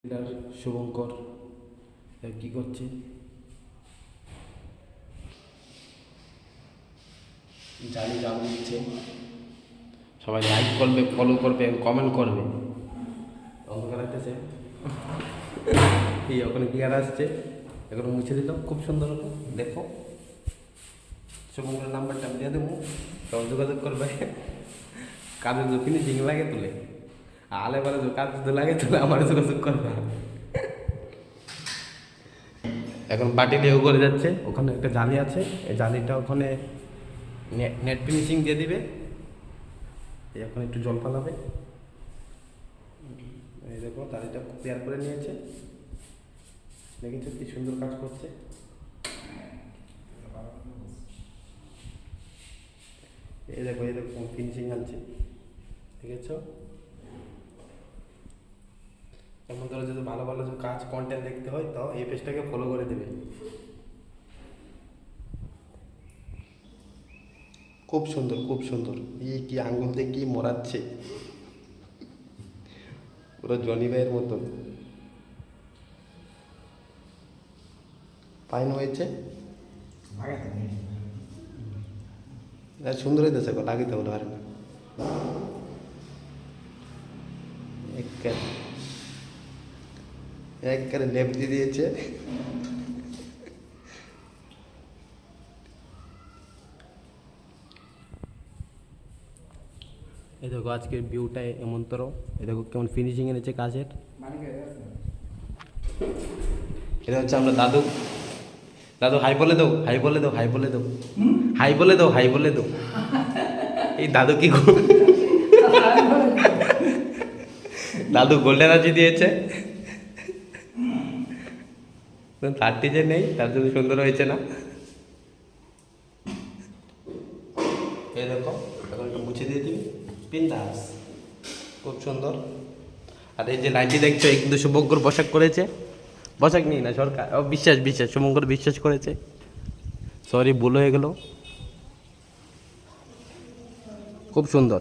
Leader Shubhankar কি করছে? জানি জান দিচ্ছে, সবাই লাইক করবে, ফলো করবে, কমেন্ট করবে। অন্ধকার আসতেছে, এই ওখানে ক্লিয়ার আসছে, এখন মুছে দিল খুব সুন্দর। দেখো শুভঙ্করের নাম্বারটা আমি দিয়ে দেবো, সব যোগাযোগ করবে। কাজে যদি ফিনিশিং লাগে তুলে, আলে পারে কাজ যদি লাগে তুলে আমার যোগাযোগ করবে। এখন পার্টি লেউ করে যাচ্ছে, ওখানে একটা জালি আছে, এই জালিটা ওখানে নেট ফিনিশিং দিয়ে দিবে। এখন একটু জল ফালাবে, এই দেখো জালিটা ক্লিয়ার করে নিয়েছে, দেখেছো কি সুন্দর কাজ করছে। এই দেখো ফিনিশিং আনছে, দেখেছো? এমন ধরো যদি ভালো ভালো যে কাজ কন্টেন্ট দেখতে হয় তো এই পেজটাকে ফলো করে দেবে। খুব সুন্দর, খুব সুন্দর। এই কি আঙ্গুল দিয়ে কি মরাচ্ছে, পুরো জনি ভাইয়ের মতন ফাইন হয়েছে। সুন্দর হইতেছে, লাগাইতে বলে পারে না। একবারে লেপ দিয়ে দিয়েছে। এই দেখো আজকের ভিউটা এমন তোর, এই দেখো কেমন ফিনিশিং এনেছে কাজের। এটা হচ্ছে আমরা দাদু। দাদু হাই বলে দাও, হাই বলে দাও, হাই বলে দাও, হাই বলে দাও, হাই বলে দাও। এই দাদু কি দাদু গোল্ডেন আজি দিয়েছে, তার যে নেই, তার জন্য সুন্দর হয়েছে না। এই দেখো এখন একটু মুছে দিয়ে দিবি, বিন্দাস, খুব সুন্দর। আর এই যে লাইনটি দেখছো, এই কিন্তু শুভঙ্কর বসাক করেছে, বসাক নেই না সরকার, ও বিশ্বাস বিশ্বাস শুভঙ্কর বিশ্বাস করেছে। সরি ভুল হয়ে গেল, খুব সুন্দর।